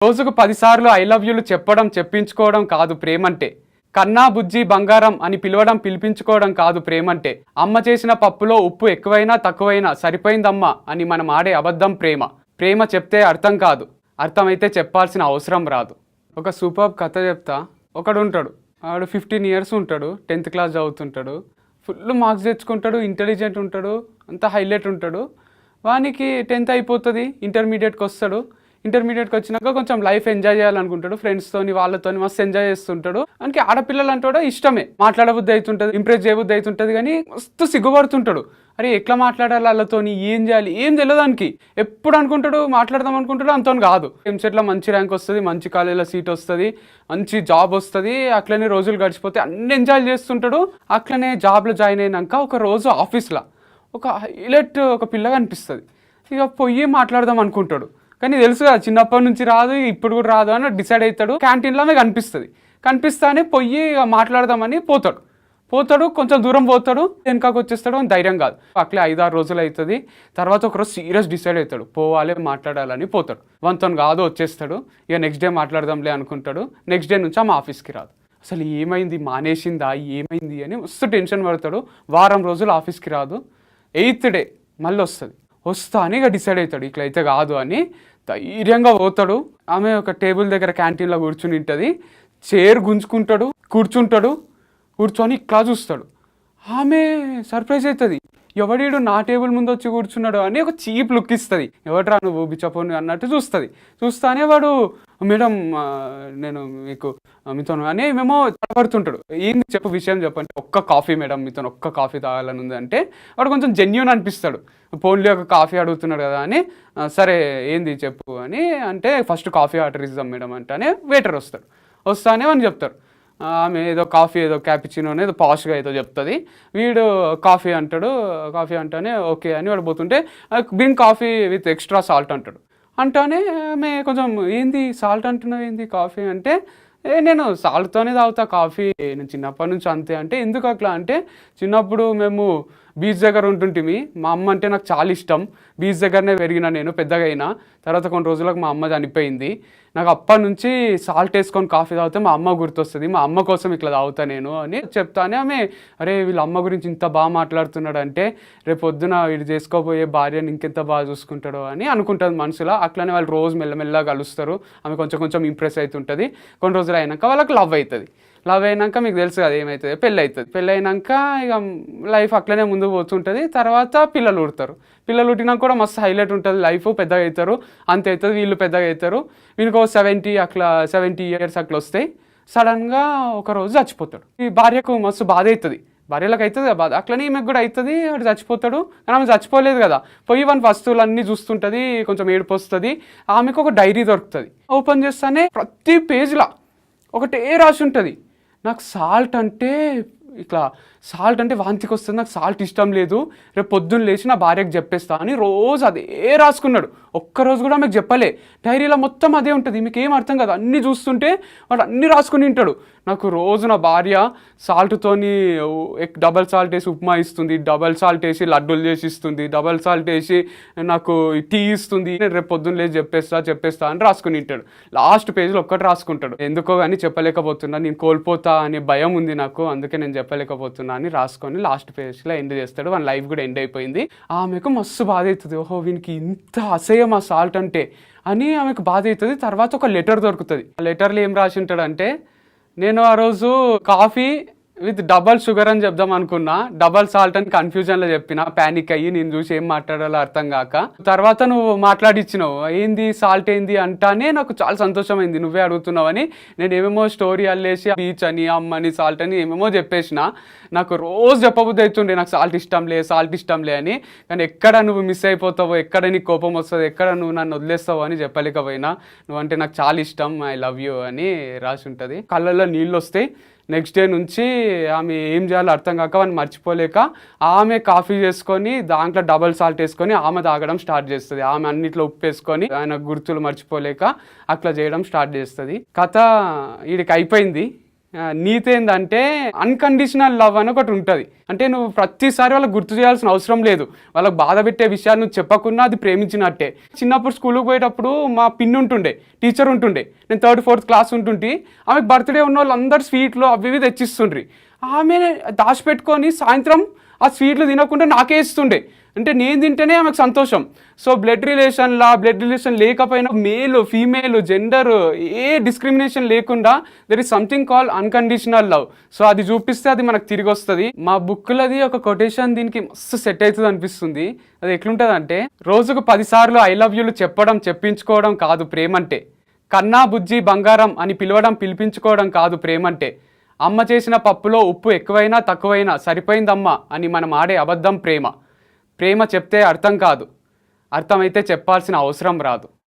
రోజుకు 10 సార్లు I love యూలు చెప్పడం చెప్పించుకోవడం కాదు ప్రేమంటే. కన్నా బుజ్జి బంగారం అని పిలవడం పిలిపించుకోవడం కాదు ప్రేమంటే. అమ్మ చేసిన పప్పులో ఉప్పు ఎక్కువైనా తక్కువైనా సరిపోయిందమ్మా అని మనం ఆడే అబద్ధం ప్రేమ. ప్రేమ చెప్తే అర్థం కాదు, అర్థమైతే చెప్పాల్సిన అవసరం రాదు. ఒక సూపర్ కథ చెప్తా. ఒకడు ఉంటాడు, వాడు 15 ఇయర్స్ ఉంటాడు, 10th క్లాస్ చదువుతుంటాడు, ఫుల్ మార్క్స్ తెచ్చుకుంటాడు, ఇంటెలిజెంట్ ఉంటాడు, అంతా హైలైట్ ఉంటాడు. వానికి 10th అయిపోతుంది, ఇంటర్మీడియట్కి వస్తాడు. ఇంటర్మీడియట్కి వచ్చినాక కొంచెం లైఫ్ ఎంజాయ్ చేయాలనుకుంటాడు, ఫ్రెండ్స్తోని వాళ్ళతోని మస్తు ఎంజాయ్ చేస్తుంటాడు. మనకి ఆడపిల్లలు అంటే ఇష్టమే, మాట్లాడబుద్ధి అవుతుంటుంది, ఇంప్రెస్ చేయబుద్ధి అవుతుంటుంది, కానీ మస్తు సిగ్గుపడుతుంటాడు. అరే ఎట్లా మాట్లాడాలి వాళ్ళతోని, ఏం చేయాలి, ఏం తెలియదు దానికి. ఎప్పుడు అనుకుంటాడు మాట్లాడదాం అనుకుంటాడు, అంతని కాదు. ఎంసెట్లో మంచి ర్యాంక్ వస్తుంది, మంచి కాలేజీలో సీట్ వస్తుంది, మంచి జాబ్ వస్తుంది, అట్లనే రోజులు గడిచిపోతే అన్ని ఎంజాయ్ చేస్తుంటాడు. అట్లనే జాబ్లో జాయిన్ అయినాక ఒక రోజు ఆఫీస్లో ఒక హైలైట్ ఒక పిల్ల కనిపిస్తుంది. ఇక పోయి మాట్లాడదాం అనుకుంటాడు, కానీ తెలుసు కదా చిన్నప్పటి నుంచి రాదు, ఇప్పుడు కూడా రాదు అని డిసైడ్ అవుతాడు. క్యాంటీన్లో ఆమె కనిపిస్తానే పోయి మాట్లాడదామని పోతాడు, కొంచెం దూరం పోతాడు, వెనకాకి వచ్చేస్తాడు అని ధైర్యం కాదు. అట్లే 5-6 రోజులు అవుతుంది. తర్వాత ఒకరోజు సీరియస్ డిసైడ్ అవుతాడు, పోవాలి మాట్లాడాలని పోతాడు. వంతను కాదు వచ్చేస్తాడు. ఇక నెక్స్ట్ డే మాట్లాడదాంలే అనుకుంటాడు. నెక్స్ట్ డే నుంచి ఆమె ఆఫీస్కి రాదు. అసలు ఏమైంది, మానేసిందా, ఏమైంది అని మస్తు టెన్షన్ పడతాడు. వారం రోజులు ఆఫీస్కి రాదు. 8th డే మళ్ళీ వస్తా అని ఇక డిసైడ్ అవుతాడు, ఇట్లా అయితే కాదు అని ధైర్యంగా పోతాడు. ఆమె ఒక టేబుల్ దగ్గర క్యాంటీన్లో కూర్చుని ఉంటుంది. చైర్ గుంజుకుంటాడు, కూర్చొని ఇట్లా చూస్తాడు. ఆమె సర్ప్రైజ్ అవుతుంది, ఎవడీడు నా టేబుల్ ముందు వచ్చి కూర్చున్నాడు అని ఒక చీప్ లుక్ ఇస్తుంది. ఎవడరా నువ్వు బిచ్చపోను అన్నట్టు చూస్తానే వాడు మేడం నేను మీతో అని మేమో తడబడుతుంటాడు. ఏంది చెప్పు, విషయం చెప్పండి. ఒక్క కాఫీ మేడం, మీతో ఒక్క కాఫీ తాగాలని ఉంది అంటే వాడు కొంచెం జెన్యూన్ అనిపిస్తాడు. పోన్లీ ఒక కాఫీ అడుగుతున్నాడు కదా అని, సరే ఏంది చెప్పు అని అంటే, ఫస్ట్ కాఫీ ఆర్డర్ ఇద్దాం మేడం అంటేనే వెయిటర్ వస్తానే అని చెప్తారు. ఆమె ఏదో కాఫీ ఏదో క్యాపిచినో ఏదో పాష్గా ఏదో చెప్తుంది. వీడు కాఫీ అంటానే ఓకే అని వాడు పోతుంటే బిన్ కాఫీ విత్ ఎక్స్ట్రా సాల్ట్ అంటానే ఆమె కొంచెం ఏంది సాల్ట్ అంటున్నావు, ఏంది కాఫీ అంటే, నేను సాల్ట్తోనే తాగుతా కాఫీ, నేను చిన్నప్పటి నుంచి అంతే అంటే, ఎందుకు అట్లా అంటే, చిన్నప్పుడు మేము బీచ్ దగ్గర ఉంటుంటిమి, మా అమ్మ అంటే నాకు చాలా ఇష్టం, బీచ్ దగ్గరనే పెరిగినా, నేను పెద్దగా అయినా. తర్వాత కొన్ని రోజులకు మా అమ్మ చనిపోయింది. నాకు అప్పటి నుంచి సాల్ట్ వేసుకొని కాఫీ తాగితే మా అమ్మ గుర్తొస్తుంది, మా అమ్మ కోసం ఇట్లా తాగుతా నేను అని చెప్తానే ఆమె, అరే వీళ్ళ అమ్మ గురించి ఇంత బాగా మాట్లాడుతున్నాడు అంటే రేపు పొద్దున వీడు చేసుకోబోయే భార్యని ఇంకెంత బాగా చూసుకుంటాడో అని అనుకుంటుంది మనసులో. అట్లనే వాళ్ళు రోజు మెల్లమెల్లగా కలుస్తారు. ఆమె కొంచెం ఇంప్రెస్ అవుతుంటుంది. కొన్ని రోజులు అయినాక వాళ్ళకి లవ్ అయినాక మీకు తెలుసు కదా ఏమవుతుంది, పెళ్ళి అయినాక ఇక లైఫ్ అట్లనే ముందుకు పోతుంటుంది. తర్వాత పిల్లలు పుట్టినాక కూడా మస్తు హైలైట్ ఉంటుంది లైఫ్. పెద్దగా అవుతారు, అంతే అవుతుంది, వీళ్ళు పెద్దగా అవుతారు. వీళ్ళకి 70 ఇయర్స్ అట్లా వస్తాయి. సడన్గా ఒక రోజు చచ్చిపోతాడు. ఈ భార్యకు మస్తు బాధ అవుతుంది, భార్యలకు అవుతుంది కదా బాధ, అట్లనే ఈమెకు కూడా అవుతుంది. వాడు చచ్చిపోతాడు, కానీ ఆమె చచ్చిపోలేదు కదా. పోయి వన్ వస్తువులన్నీ చూస్తుంటుంది, కొంచెం ఏడుపు వస్తుంది. ఆమెకు ఒక డైరీ దొరుకుతుంది. ఓపెన్ చేస్తానే ప్రతి పేజ్లో ఒకటే రాసి ఉంటుంది, నాకు సాల్ట్ అంటే వాంతికి వస్తుంది, నాకు సాల్ట్ ఇష్టం లేదు, రేపు పొద్దున్న లేచి నా భార్యకు చెప్పేస్తా అని రోజు అదే రాసుకున్నాడు. ఒక్కరోజు కూడా ఆమెకు చెప్పలే. డైరీలో మొత్తం అదే ఉంటుంది. మీకు ఏం అర్థం కాదు, అన్నీ చూస్తుంటే వాడు అన్నీ రాసుకుని ఉంటాడు. నాకు రోజు నా భార్య సాల్ట్తోని డబల్ సాల్ట్ వేసి ఉప్మా ఇస్తుంది, డబల్ సాల్ట్ వేసి లడ్డూలు చేసి ఇస్తుంది, డబల్ సాల్ట్ వేసి నాకు టీ ఇస్తుంది, నేను రేపు పొద్దున్న లేచి చెప్పేస్తా అని రాసుకుని ఉంటాడు. లాస్ట్ పేజ్లో ఒక్కటి రాసుకుంటాడు, ఎందుకో కానీ చెప్పలేకపోతున్నా, నేను కోల్పోతా అనే భయం ఉంది నాకు, అందుకే నేను చెప్పలేకపోతున్నా అని రాసుకొని లాస్ట్ పేజ్లో ఎండ్ చేస్తాడు. వాళ్ళ లైఫ్ కూడా ఎండ్ అయిపోయింది. ఆమెకు మస్తు బాధ అవుతుంది, ఓహో వీనికి ఇంత అసహ్యం ఆ సాల్ట్ అంటే అని ఆమెకు బాధ అవుతుంది. తర్వాత ఒక లెటర్ దొరుకుతుంది. ఆ లెటర్లో ఏం రాసి ఉంటాడంటే, నేను ఆ రోజు కాఫీ విత్ డబల్ షుగర్ అని చెప్దాం అనుకున్నా, డబల్ సాల్ట్ అని కన్ఫ్యూజన్లో చెప్పిన, ప్యానిక్ అయ్యి నేను చూసి ఏం మాట్లాడాలో అర్థం కాక. తర్వాత నువ్వు మాట్లాడిచ్చినావు, ఏంది సాల్ట్ ఏంది అంటానే నాకు చాలా సంతోషమైంది, నువ్వే అడుగుతున్నావని. నేను ఏమేమో స్టోరీ అల్లేసి బీచ్ అని అమ్మని సాల్ట్ అని ఏమేమో చెప్పేసిన. నాకు రోజు చెప్పబుద్ధి అవుతుండే నాకు సాల్ట్ ఇష్టంలే అని, కానీ ఎక్కడ నువ్వు మిస్ అయిపోతావో, ఎక్కడ నీకు కోపం వస్తుందో, ఎక్కడ నువ్వు నన్ను వదిలేస్తావో అని చెప్పలేకపోయినా. నువ్వంటే నాకు చాలా ఇష్టం, ఐ లవ్ యూ అని రాసి ఉంటుంది. కళ్ళల్లో నీళ్ళు వస్తాయి. నెక్స్ట్ డే నుంచి ఆమె ఏం చేయాలో అర్థం కాక వాడిని మర్చిపోలేక ఆమె కాఫీ చేసుకొని దాంట్లో డబల్ సాల్ట్ వేసుకొని ఆమె తాగడం స్టార్ట్ చేస్తుంది. ఆమె అన్నిట్లో ఉప్పు వేసుకొని ఆయన గుర్తులు మర్చిపోలేక అట్లా చేయడం స్టార్ట్ చేస్తుంది. కథ వీడికి అయిపోయింది. నీతి ఏంటంటే అన్కండిషనల్ లవ్ అని ఒకటి ఉంటుంది. అంటే నువ్వు ప్రతిసారి వాళ్ళకి గుర్తు చేయాల్సిన అవసరం లేదు. వాళ్ళకి బాధ పెట్టే విషయాలు నువ్వు చెప్పకున్నా అది ప్రేమించినట్టే. చిన్నప్పుడు స్కూల్కి పోయేటప్పుడు మా పిన్ ఉంటుండే, టీచర్ ఉంటుండే. నేను 3rd 4th క్లాస్ ఉంటుంటే ఆమెకు బర్త్డే ఉన్న వాళ్ళందరూ స్వీట్లు అవి ఇవి తెచ్చిస్తుండ్రి. ఆమె దాచిపెట్టుకొని సాయంత్రం ఆ స్వీట్లు తినకుండా నాకే ఇస్తుండే. అంటే నేను తింటేనే ఆమెకు సంతోషం. సో బ్లడ్ రిలేషన్ లేకపోయినా మేల్ ఫీమేల్ జెండర్ ఏ డిస్క్రిమినేషన్ లేకుండా there is something call unconditional love. So అది చూపిస్తే అది మనకు తిరిగి వస్తుంది. మా బుక్లది ఒక కొటేషన్ దీనికి మస్తు సెట్ అవుతుంది అనిపిస్తుంది. అది ఎట్లుంటుంది అంటే, రోజుకు 10 సార్లు ఐ లవ్ యూలు చెప్పించుకోవడం కాదు ప్రేమంటే. కన్నా బుజ్జి బంగారం అని పిలిపించుకోవడం కాదు ప్రేమంటే. అమ్మ చేసిన పప్పులో ఉప్పు ఎక్కువైనా తక్కువైనా సరిపోయిందమ్మా అని మనం ఆడే అబద్ధం ప్రేమ. ప్రేమ చెప్తే అర్థం కాదు, అర్థమైతే చెప్పాల్సిన అవసరం రాదు.